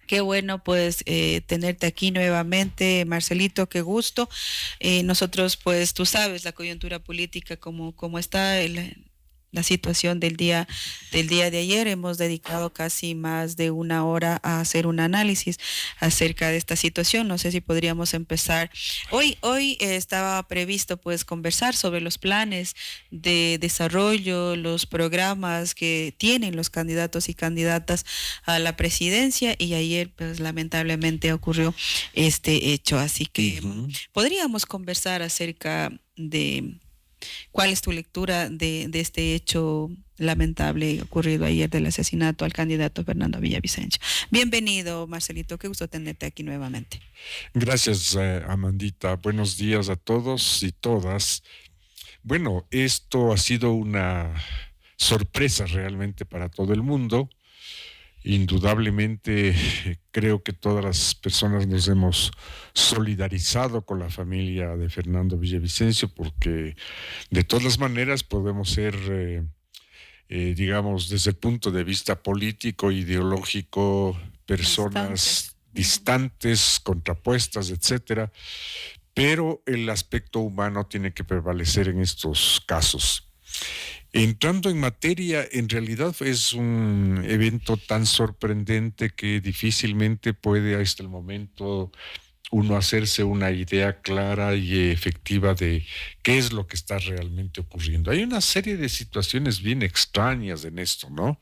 Qué bueno pues tenerte aquí nuevamente, Marcelito, qué gusto. Nosotros pues tú sabes la coyuntura política como está la situación del día de ayer. Hemos dedicado casi más de una hora a hacer un análisis acerca de esta situación. No sé si podríamos empezar. Hoy estaba previsto pues conversar sobre los planes de desarrollo, los programas que tienen los candidatos y candidatas a la presidencia y ayer pues lamentablemente ocurrió este hecho, así que Ujú. podríamos conversar acerca de cuál es tu lectura de este hecho lamentable ocurrido ayer del asesinato al candidato Fernando Villavicencio. Bienvenido, Marcelito, qué gusto tenerte aquí nuevamente. Gracias, Amandita. Buenos días a todos y todas. Bueno, esto ha sido una sorpresa realmente para todo el mundo. Indudablemente, creo que todas las personas nos hemos solidarizado con la familia de Fernando Villavicencio porque de todas maneras podemos ser, digamos, desde el punto de vista político, ideológico, personas Distantes. Ujú. distantes, contrapuestas, etcétera, pero el aspecto humano tiene que prevalecer en estos casos. Entrando en materia, en realidad es un evento tan sorprendente que difícilmente puede hasta el momento uno hacerse una idea clara y efectiva de qué es lo que está realmente ocurriendo. Hay una serie de situaciones bien extrañas en esto, ¿no?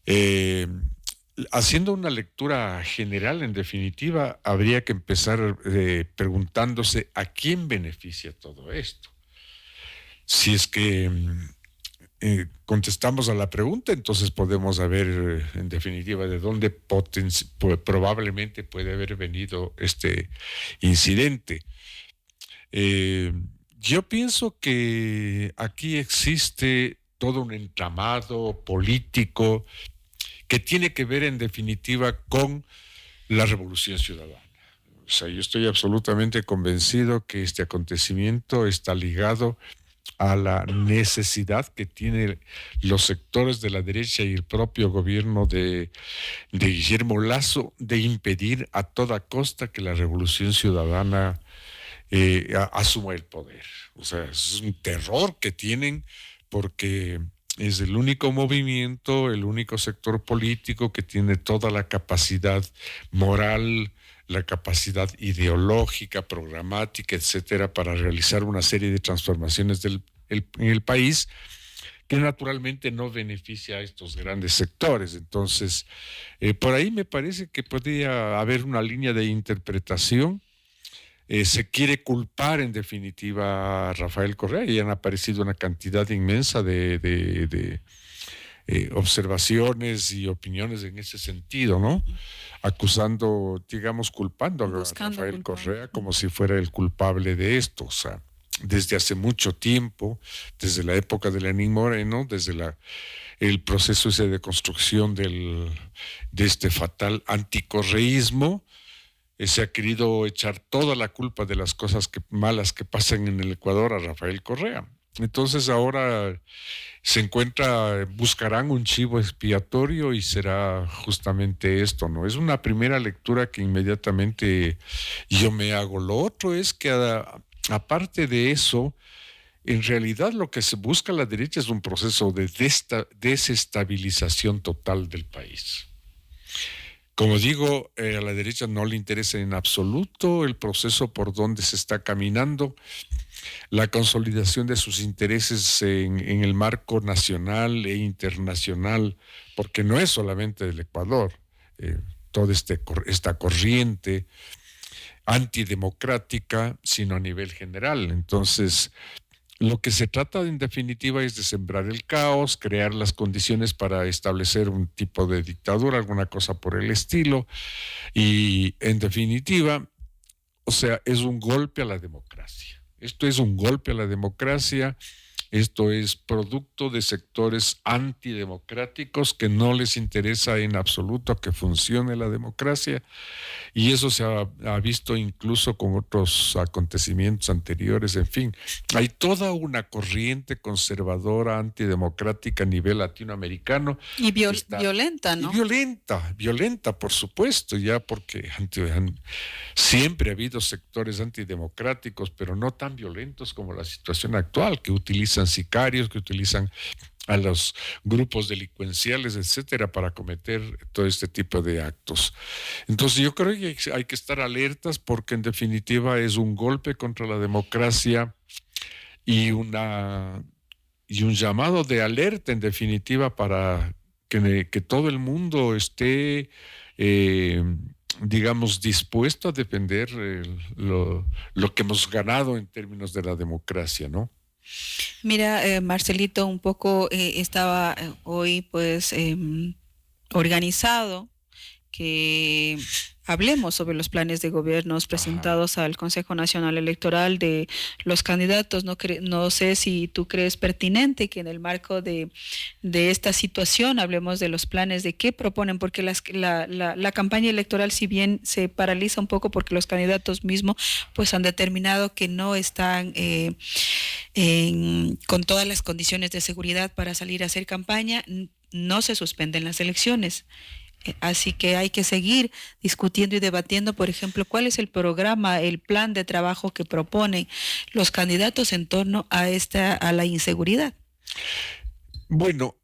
Eh, Haciendo una lectura general, en definitiva, habría que empezar preguntándose a quién beneficia todo esto. Si es que contestamos a la pregunta, entonces podemos saber, en definitiva, de dónde probablemente puede haber venido este incidente. Eh, yo pienso que aquí existe todo un entramado político que tiene que ver, en definitiva, con la revolución ciudadana. O sea, yo estoy absolutamente convencido que este acontecimiento está ligado a la necesidad que tienen los sectores de la derecha y el propio gobierno de Guillermo Lasso de impedir a toda costa que la revolución ciudadana asuma el poder. O sea, es un terror que tienen porque es el único movimiento, el único sector político que tiene toda la capacidad moral, la capacidad ideológica, programática, etcétera, para realizar una serie de transformaciones en el país que naturalmente no beneficia a estos grandes sectores. Entonces, por ahí me parece que podría haber una línea de interpretación. Se quiere culpar en definitiva a Rafael Correa y han aparecido una cantidad inmensa de observaciones y opiniones en ese sentido, ¿no? Acusando, digamos, culpando a Buscando Rafael culpables. Correa como si fuera el culpable de esto. O sea, desde hace mucho tiempo, desde la época de Lenín Moreno, desde el proceso ese de construcción de este fatal anticorreísmo, se ha querido echar toda la culpa de las cosas malas que pasan en el Ecuador a Rafael Correa. Entonces ahora buscarán un chivo expiatorio y será justamente esto, ¿no? Es una primera lectura que inmediatamente yo me hago. Lo otro es que aparte de eso, en realidad lo que se busca a la derecha es un proceso de desestabilización total del país. Como digo, a la derecha no le interesa en absoluto el proceso por donde se está caminando, la consolidación de sus intereses en el marco nacional e internacional, porque no es solamente del Ecuador, eh, toda esta corriente antidemocrática, sino a nivel general. Entonces, lo que se trata en definitiva es de sembrar el caos, crear las condiciones para establecer un tipo de dictadura, alguna cosa por el estilo, y en definitiva, o sea, es un golpe a la democracia. Esto es un golpe a la democracia, Esto es producto de sectores antidemocráticos que no les interesa en absoluto que funcione la democracia, y eso se ha visto incluso con otros acontecimientos anteriores. En fin, hay toda una corriente conservadora antidemocrática a nivel latinoamericano. Y violenta, ¿no? Y violenta, por supuesto, ya porque siempre ha habido sectores antidemocráticos, pero no tan violentos como la situación actual, que utilizan sicarios, que utilizan a los grupos delincuenciales, etcétera, para cometer todo este tipo de actos. Entonces yo creo que hay que estar alertas, porque en definitiva es un golpe contra la democracia y un llamado de alerta, en definitiva, para que todo el mundo esté, digamos, dispuesto a defender lo que hemos ganado en términos de la democracia, ¿no? Mira, Marcelito, un poco estaba hoy pues organizado que hablemos sobre los planes de gobiernos presentados al Consejo Nacional Electoral de los candidatos. No sé si tú crees pertinente que en el marco de esta situación hablemos de los planes, de qué proponen, porque la campaña electoral, si bien se paraliza un poco porque los candidatos mismos pues han determinado que no están con todas las condiciones de seguridad para salir a hacer campaña, no se suspenden las elecciones. Así que hay que seguir discutiendo y debatiendo, por ejemplo, cuál es el programa, el plan de trabajo que proponen los candidatos en torno a la inseguridad. Bueno,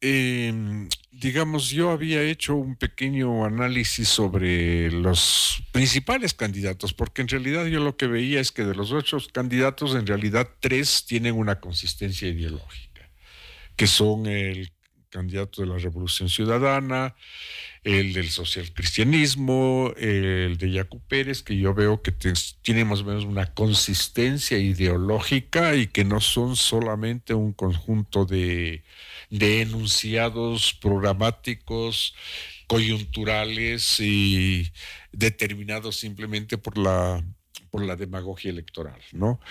digamos, yo había hecho un pequeño análisis sobre los principales candidatos, porque en realidad yo lo que veía es que de los 8 candidatos, en realidad 3 tienen una consistencia ideológica, que son el candidato de la Revolución Ciudadana, el del socialcristianismo, el de Yacu Pérez, que yo veo que tiene más o menos una consistencia ideológica y que no son solamente un conjunto de enunciados programáticos, coyunturales y determinados simplemente por la demagogia electoral, ¿no?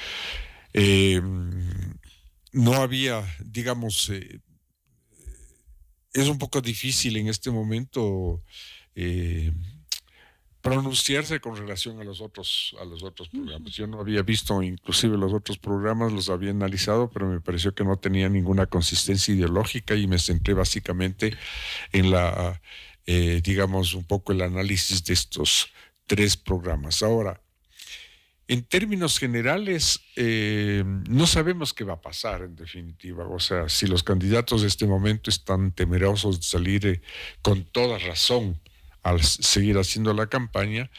No había, digamos, es un poco difícil en este momento pronunciarse con relación a los otros programas. Yo no había visto inclusive los otros programas, los había analizado, pero me pareció que no tenía ninguna consistencia ideológica y me centré básicamente en digamos, un poco el análisis de estos 3 programas. Ahora, en términos generales, no sabemos qué va a pasar en definitiva. O sea, si los candidatos de este momento están temerosos de salir con toda razón al seguir haciendo la campaña,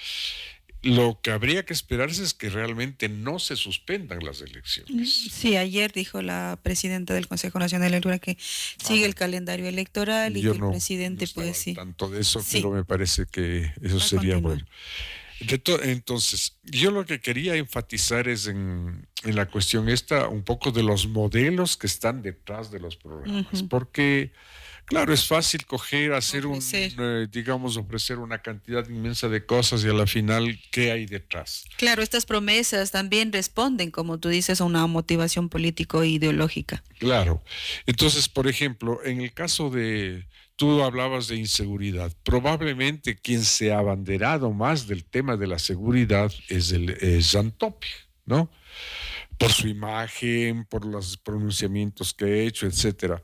lo que habría que esperarse es que realmente no se suspendan las elecciones. Sí, ayer dijo la presidenta del Consejo Nacional Electoral que sigue el calendario electoral y que el presidente pues sí. Tanto de eso, sí. Pero me parece que eso sería bueno. Entonces, yo lo que quería enfatizar es en la cuestión esta, un poco de los modelos que están detrás de los programas, porque, claro, es fácil hacer ofrecer una cantidad inmensa de cosas y a la final, ¿qué hay detrás? Claro, estas promesas también responden, como tú dices, a una motivación político e ideológica. Claro. Entonces, por ejemplo, en el caso tú hablabas de inseguridad. Probablemente quien se ha abanderado más del tema de la seguridad es Jean Todt, ¿no? Por su imagen, por los pronunciamientos que ha hecho, etcétera.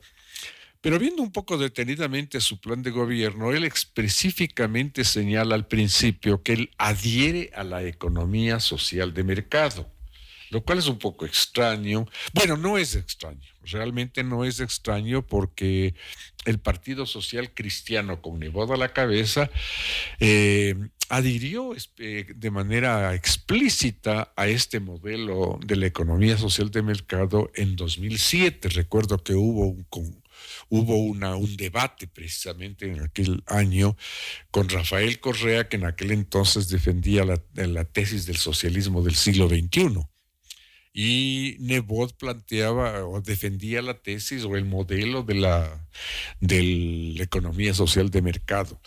Pero viendo un poco detenidamente su plan de gobierno, él específicamente señala al principio que él adhiere a la economía social de mercado, lo cual es un poco extraño. Bueno, no es extraño, realmente no es extraño, porque el Partido Social Cristiano, con Nebot a la cabeza, adhirió de manera explícita a este modelo de la economía social de mercado en 2007. Recuerdo que hubo un debate precisamente en aquel año con Rafael Correa, que en aquel entonces defendía la tesis del socialismo del siglo XXI. y Nebot planteaba o defendía la tesis o el modelo de la economía social de mercado.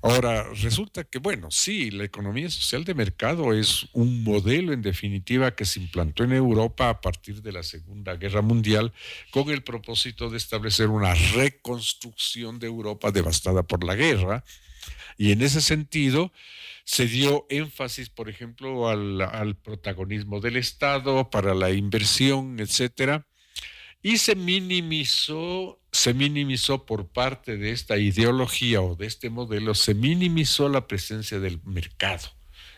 Ahora, resulta que, bueno, sí, la economía social de mercado es un modelo en definitiva que se implantó en Europa a partir de la Segunda Guerra Mundial con el propósito de establecer una reconstrucción de Europa devastada por la guerra. Y en ese sentido se dio énfasis, por ejemplo, al protagonismo del Estado para la inversión, etcétera, y se minimizó por parte de esta ideología o de este modelo, se minimizó la presencia del mercado.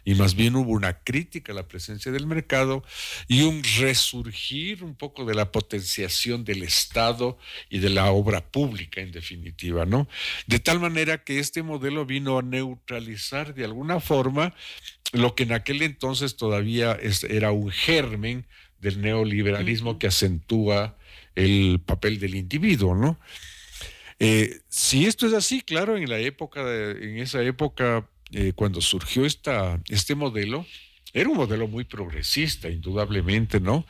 Y más bien hubo una crítica a la presencia del mercado y un resurgir un poco de la potenciación del Estado y de la obra pública, en definitiva, ¿no? De tal manera que este modelo vino a neutralizar de alguna forma lo que en aquel entonces todavía era un germen del neoliberalismo que acentúa el papel del individuo, ¿no? Si esto es así, claro, en esa época, cuando surgió este modelo, era un modelo muy progresista, indudablemente, ¿no?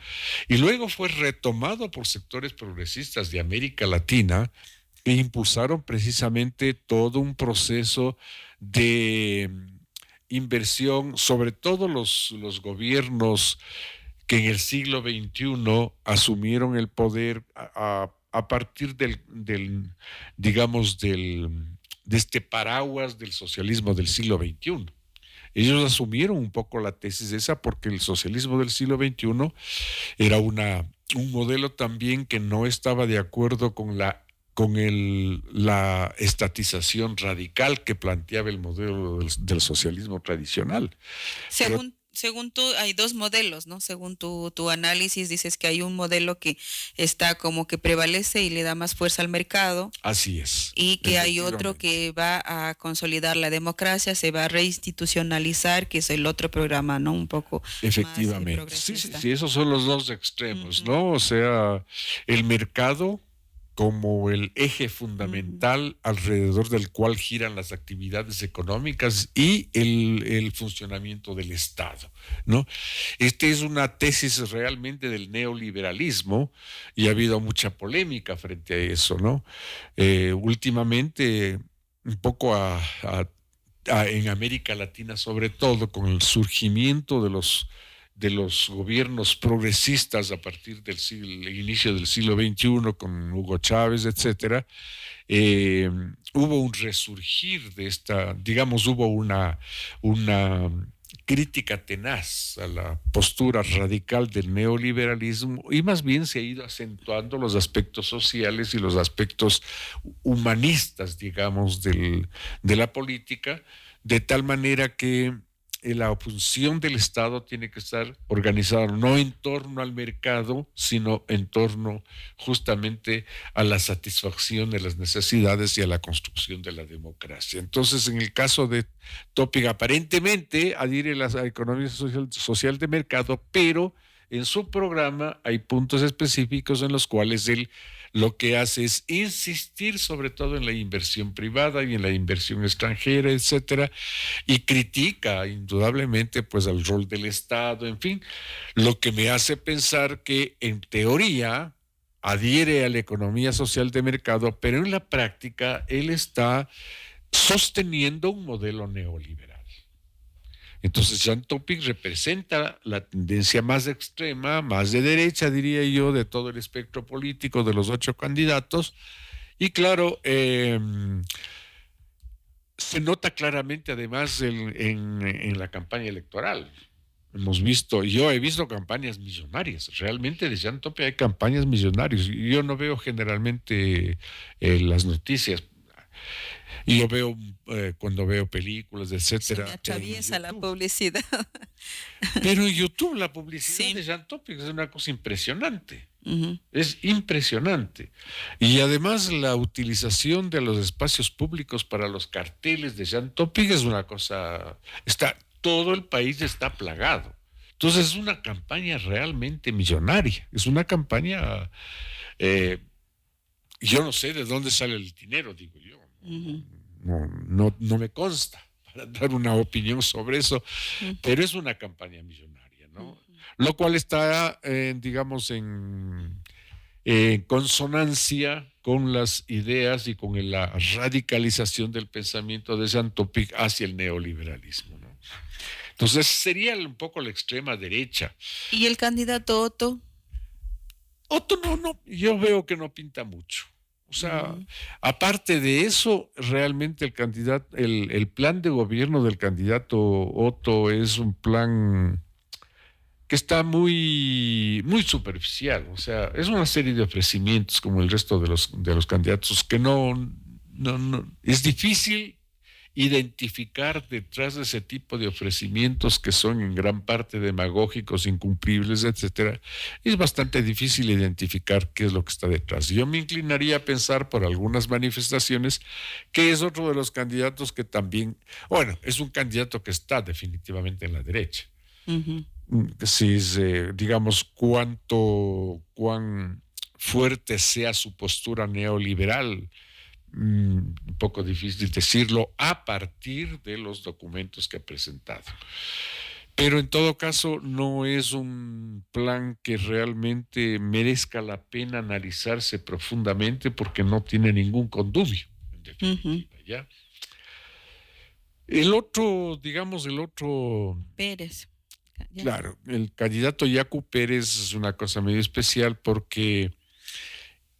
Y luego fue retomado por sectores progresistas de América Latina que impulsaron precisamente todo un proceso de inversión, sobre todo los gobiernos que en el siglo XXI asumieron el poder a partir digamos, de este paraguas del socialismo del siglo XXI. Ellos asumieron un poco la tesis esa porque el socialismo del siglo XXI era un modelo también que no estaba de acuerdo con la estatización radical que planteaba el modelo del socialismo tradicional. Según tú, hay dos modelos, ¿no? Según tu análisis, dices que hay un modelo que está como que prevalece y le da más fuerza al mercado. Así es. Y que hay otro que va a consolidar la democracia, se va a reinstitucionalizar, que es el otro programa, ¿no? Un poco efectivamente. Más progresista. Sí, esos son los dos extremos, ¿no? O sea, el mercado como el eje fundamental alrededor del cual giran las actividades económicas y el funcionamiento del Estado, ¿no? Esta es una tesis realmente del neoliberalismo y ha habido mucha polémica frente a eso, ¿no? Últimamente, un poco en América Latina, sobre todo, con el surgimiento de los gobiernos progresistas a partir del inicio del siglo XXI con Hugo Chávez, etcétera, hubo un resurgir de digamos, hubo una crítica tenaz a la postura radical del neoliberalismo y más bien se ha ido acentuando los aspectos sociales y los aspectos humanistas, digamos, de la política, de tal manera que la función del Estado tiene que estar organizada no en torno al mercado, sino en torno justamente a la satisfacción de las necesidades y a la construcción de la democracia. Entonces, en el caso de Topic, aparentemente adhiere a la economía social de mercado, pero en su programa hay puntos específicos en los cuales él lo que hace es insistir sobre todo en la inversión privada y en la inversión extranjera, etcétera, y critica indudablemente pues el rol del Estado, en fin, lo que me hace pensar que en teoría adhiere a la economía social de mercado, pero en la práctica él está sosteniendo un modelo neoliberal. Entonces, Jean Topic representa la tendencia más extrema, más de derecha, diría yo, de todo el espectro político de los 8 candidatos. Y claro, se nota claramente además en la campaña electoral. Yo he visto campañas millonarias. Realmente de Jean Topic hay campañas millonarias. Yo no veo generalmente las noticias. Y yo veo, cuando veo películas, etcétera. Se me atraviesa la publicidad. Pero en YouTube la publicidad Sí. de Jean Topic es una cosa impresionante. Uh-huh. Es impresionante. Y además la utilización de los espacios públicos para los carteles de Jean Topic es una cosa... todo el país está plagado. Entonces es una campaña realmente millonaria. Es una campaña... yo no sé de dónde sale el dinero, digo yo. Uh-huh. No me consta para dar una opinión sobre eso, pero es una campaña millonaria, ¿no? Lo cual está, digamos, en consonancia con las ideas y con la radicalización del pensamiento de Jean Topic hacia el neoliberalismo, ¿no? Entonces sería un poco la extrema derecha. ¿Y el candidato Otto? Otto no, yo veo que no pinta mucho. O sea, aparte de eso, realmente el plan de gobierno del candidato Otto es un plan que está muy superficial. O sea, es una serie de ofrecimientos como el resto de los candidatos que no, es difícil identificar detrás de ese tipo de ofrecimientos que son en gran parte demagógicos, incumplibles, etcétera. Es bastante difícil identificar qué es lo que está detrás. Yo me inclinaría a pensar por algunas manifestaciones que es otro de los candidatos que también, bueno, es un candidato que está definitivamente en la derecha. Si es, digamos, cuán fuerte sea su postura neoliberal, un poco difícil decirlo a partir de los documentos que ha presentado. Pero en todo caso no es un plan que realmente merezca la pena analizarse profundamente porque no tiene ningún condubio, en definitiva, ¿ya? El otro Pérez. Claro, el candidato Yacu Pérez es una cosa medio especial porque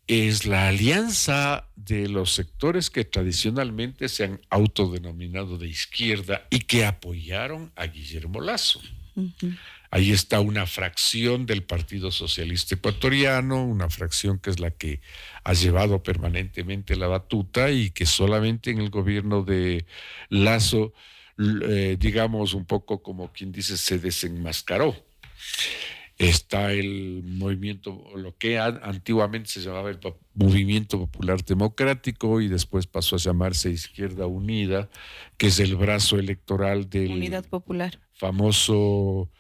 es la alianza de los sectores que tradicionalmente se han autodenominado de izquierda y que apoyaron a Guillermo Lasso. Ahí está una fracción del Partido Socialista Ecuatoriano, una fracción que es la que ha llevado permanentemente la batuta y que solamente en el gobierno de Lasso, digamos un poco como quien dice, se desenmascaró. Está el movimiento, lo que antiguamente se llamaba el Movimiento Popular Democrático y después pasó a llamarse Izquierda Unida, que es el brazo electoral del Unidad Popular, famoso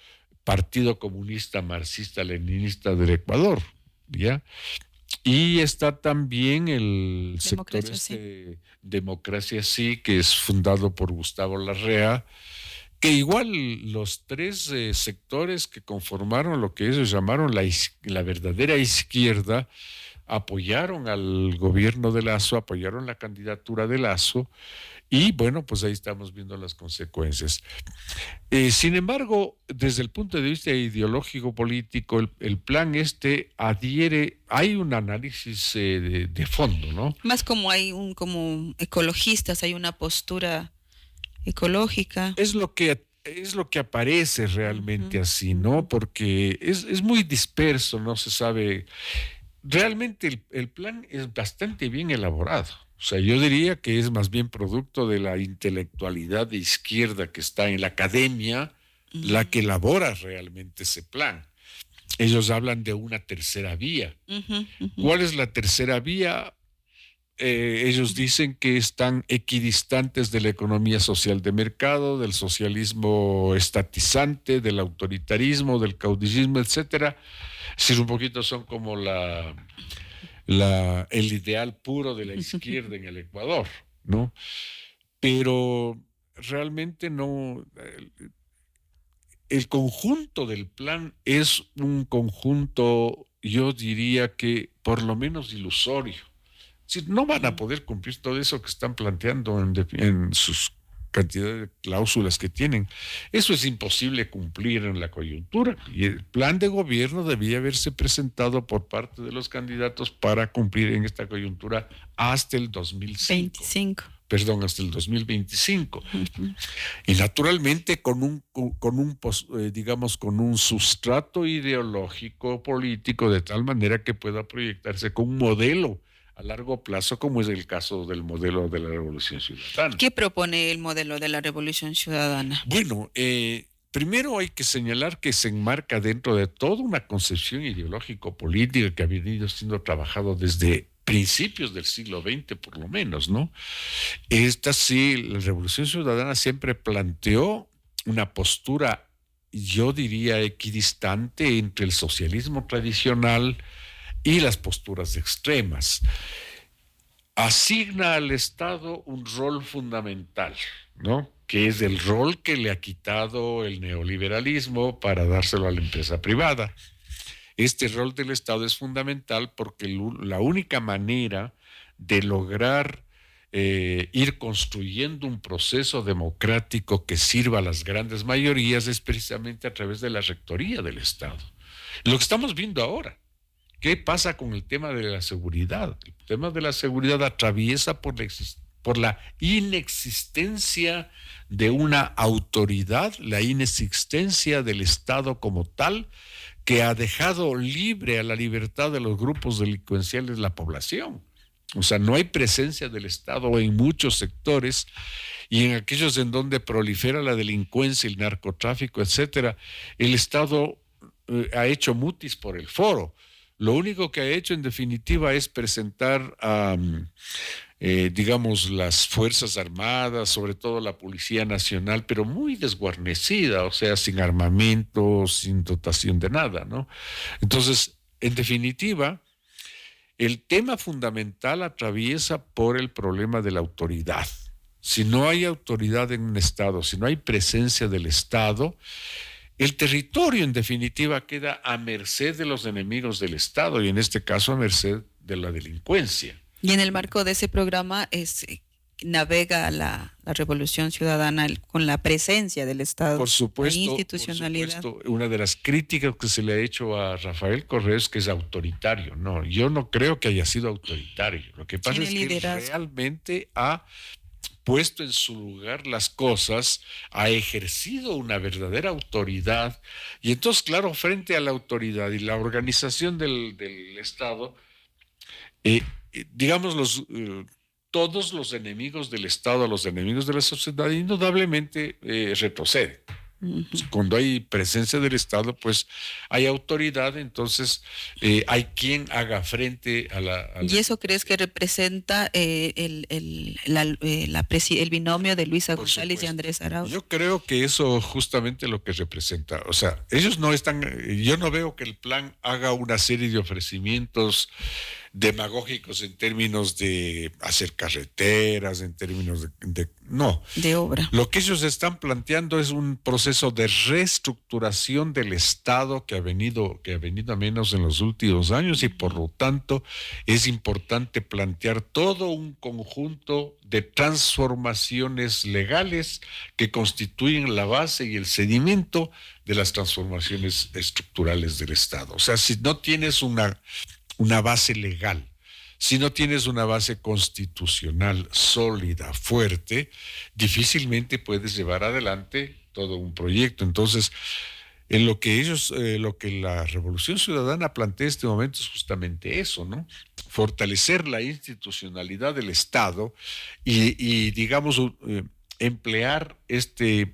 Partido Comunista Marxista-Leninista del Ecuador, ¿ya? Y está también el Democracia sector Democracia Sí, que es fundado por Gustavo Larrea, que igual los tres sectores que conformaron lo que ellos llamaron la verdadera izquierda apoyaron al gobierno de Lasso, apoyaron la candidatura de Lasso y bueno, pues ahí estamos viendo las consecuencias. Sin embargo, desde el punto de vista ideológico político, el plan hay un análisis de fondo, ¿no? Más como como ecologistas, hay una postura ecológica. Es lo que aparece realmente así, ¿no? Porque es muy disperso, no se sabe. Realmente el plan es bastante bien elaborado. O sea, yo diría que es más bien producto de la intelectualidad de izquierda que está en la academia, la que elabora realmente ese plan. Ellos hablan de una tercera vía. ¿Cuál es la tercera vía? Ellos dicen que están equidistantes de la economía social de mercado, del socialismo estatizante, del autoritarismo, del caudillismo, etcétera. Es decir, un poquito son como el ideal puro de la izquierda en el Ecuador, ¿no? Pero realmente no. El conjunto del plan es un conjunto, yo diría que por lo menos ilusorio. Es decir, no van a poder cumplir todo eso que están planteando en sus cantidad de cláusulas que tienen. Eso es imposible cumplir en la coyuntura y el plan de gobierno debía haberse presentado por parte de los candidatos para cumplir en esta coyuntura hasta el 2025. Perdón, hasta el 2025. Y naturalmente con un sustrato ideológico político de tal manera que pueda proyectarse con un modelo a largo plazo, como es el caso del modelo de la Revolución Ciudadana. ¿Qué propone el modelo de la Revolución Ciudadana? Bueno, primero hay que señalar que se enmarca dentro de toda una concepción ideológico-política que ha venido siendo trabajado desde principios del siglo XX, por lo menos, ¿no? La Revolución Ciudadana siempre planteó una postura, yo diría, equidistante entre el socialismo tradicional y las posturas extremas. asigna al Estado un rol fundamental, ¿no? Que es el rol que le ha quitado el neoliberalismo para dárselo a la empresa privada. Este rol del Estado es fundamental porque la única manera de lograr ir construyendo un proceso democrático que sirva a las grandes mayorías es precisamente a través de la rectoría del Estado. Lo que estamos viendo ahora. ¿Qué pasa con el tema de la seguridad? El tema de la seguridad atraviesa por la inexistencia de una autoridad, la inexistencia del Estado como tal, que ha dejado libre a la libertad de los grupos delincuenciales la población. O sea, no hay presencia del Estado en muchos sectores y en aquellos en donde prolifera la delincuencia, el narcotráfico, etcétera. El Estado ha hecho mutis por el foro. Lo único que ha hecho en definitiva es presentar a, digamos, las Fuerzas Armadas, sobre todo la Policía Nacional, pero muy desguarnecida, o sea, sin armamento, sin dotación de nada, ¿no? Entonces, en definitiva, el tema fundamental atraviesa por el problema de la autoridad. Si no hay autoridad en un Estado, si no hay presencia del Estado, el territorio, en definitiva, queda a merced de los enemigos del Estado y, en este caso, a merced de la delincuencia. Y en el marco de ese programa navega la Revolución Ciudadana con la presencia del Estado, por supuesto, la institucionalidad. Por supuesto, una de las críticas que se le ha hecho a Rafael Correa es que es autoritario. No, yo no creo que haya sido autoritario. Lo que pasa es que realmente ha puesto en su lugar las cosas, ha ejercido una verdadera autoridad, y entonces, claro, frente a la autoridad y la organización del Estado, digamos, todos los enemigos del Estado, los enemigos de la sociedad, indudablemente retroceden. Cuando hay presencia del Estado, pues hay autoridad, entonces hay quien haga frente a la... ¿Y eso crees que representa el binomio de Luisa González y Andrés Arauz? Yo creo que eso justamente lo que representa. O sea, ellos no están... Yo no veo que el plan haga una serie de ofrecimientos demagógicos en términos de hacer carreteras, en términos no. De obra. Lo que ellos están planteando es un proceso de reestructuración del Estado que ha venido a menos en los últimos años, y por lo tanto es importante plantear todo un conjunto de transformaciones legales que constituyen la base y el sedimento de las transformaciones estructurales del Estado. O sea, si no tienes una base legal, si no tienes una base constitucional sólida, fuerte, difícilmente puedes llevar adelante todo un proyecto. Entonces, en lo que la Revolución Ciudadana plantea en este momento es justamente eso, ¿no? Fortalecer la institucionalidad del Estado y digamos, emplear este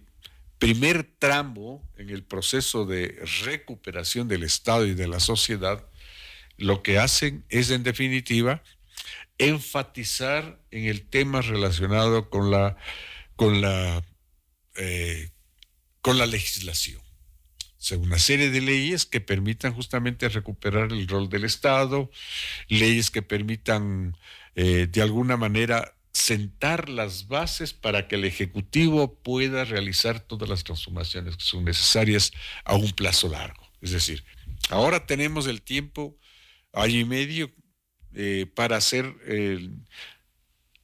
primer tramo en el proceso de recuperación del Estado y de la sociedad. Lo que hacen es, en definitiva, enfatizar en el tema relacionado con la legislación. O sea, una serie de leyes que permitan justamente recuperar el rol del Estado, leyes que permitan, de alguna manera, sentar las bases para que el Ejecutivo pueda realizar todas las transformaciones que son necesarias a un plazo largo. Es decir, ahora tenemos el tiempo, año y medio, para hacer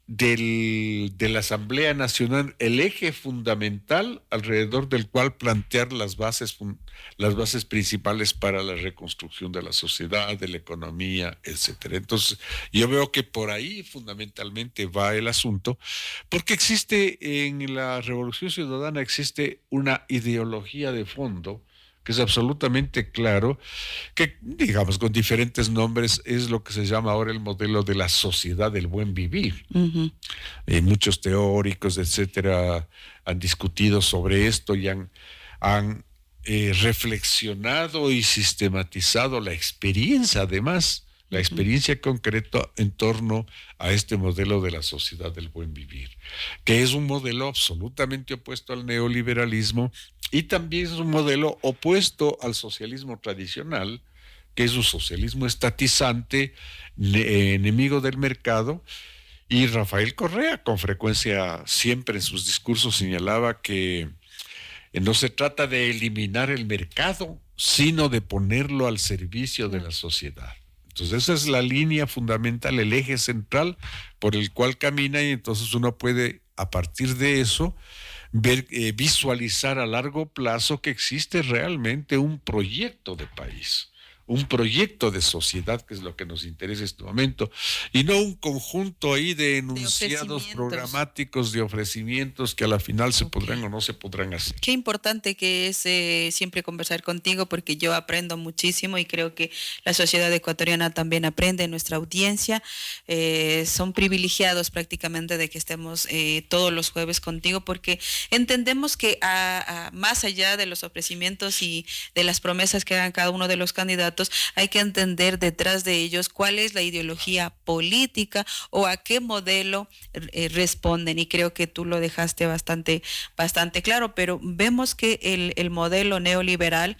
de la Asamblea Nacional el eje fundamental alrededor del cual plantear las bases principales para la reconstrucción de la sociedad, de la economía, etcétera. Entonces, yo veo que por ahí fundamentalmente va el asunto, porque en la Revolución Ciudadana existe una ideología de fondo que es absolutamente claro, que, digamos, con diferentes nombres, es lo que se llama ahora el modelo de la sociedad del buen vivir. Uh-huh. Muchos teóricos, etcétera, han discutido sobre esto y han reflexionado y sistematizado la experiencia, además, la experiencia concreta en torno a este modelo de la sociedad del buen vivir, que es un modelo absolutamente opuesto al neoliberalismo y también es un modelo opuesto al socialismo tradicional, que es un socialismo estatizante, enemigo del mercado, Y Rafael Correa, con frecuencia, siempre en sus discursos señalaba que no se trata de eliminar el mercado, sino de ponerlo al servicio de la sociedad. Entonces esa es la línea fundamental, el eje central por el cual camina, y entonces uno puede, a partir de eso, ver, visualizar a largo plazo que existe realmente un proyecto de país, un proyecto de sociedad, que es lo que nos interesa en este momento, y no un conjunto ahí de enunciados programáticos, de ofrecimientos que a la final se podrán o no se podrán hacer. Qué importante que es siempre conversar contigo, porque yo aprendo muchísimo y creo que la sociedad ecuatoriana también aprende, nuestra audiencia. Son privilegiados prácticamente de que estemos todos los jueves contigo, porque entendemos que más allá de los ofrecimientos y de las promesas que hagan cada uno de los candidatos, hay que entender detrás de ellos cuál es la ideología política o a qué modelo responden, y creo que tú lo dejaste bastante claro, pero vemos que el modelo neoliberal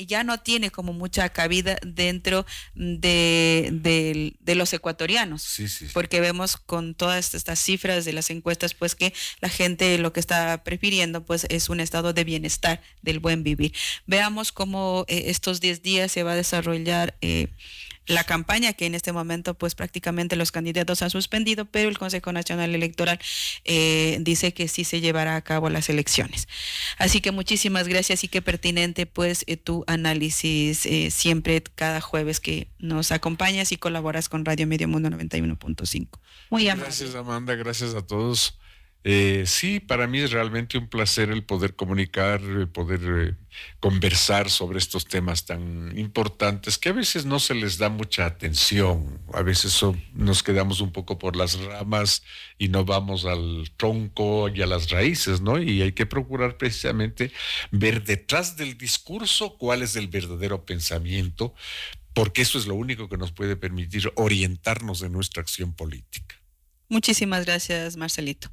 ya no tiene como mucha cabida dentro de los ecuatorianos, sí. Porque vemos con todas estas cifras de las encuestas, pues que la gente lo que está prefiriendo pues es un estado de bienestar, del buen vivir. Veamos cómo estos 10 días se va a desarrollar la campaña, que en este momento pues prácticamente los candidatos han suspendido, pero el Consejo Nacional Electoral dice que sí se llevará a cabo las elecciones. Así que muchísimas gracias, y qué pertinente pues tu análisis siempre cada jueves que nos acompañas y colaboras con Radio Medio Mundo 91.5. Muy amable. Gracias, Amanda, gracias a todos. Sí, para mí es realmente un placer el poder comunicar, el poder conversar sobre estos temas tan importantes que a veces no se les da mucha atención. A veces nos quedamos un poco por las ramas y no vamos al tronco y a las raíces, ¿no? Y hay que procurar precisamente ver detrás del discurso cuál es el verdadero pensamiento, porque eso es lo único que nos puede permitir orientarnos en nuestra acción política. Muchísimas gracias, Marcelito.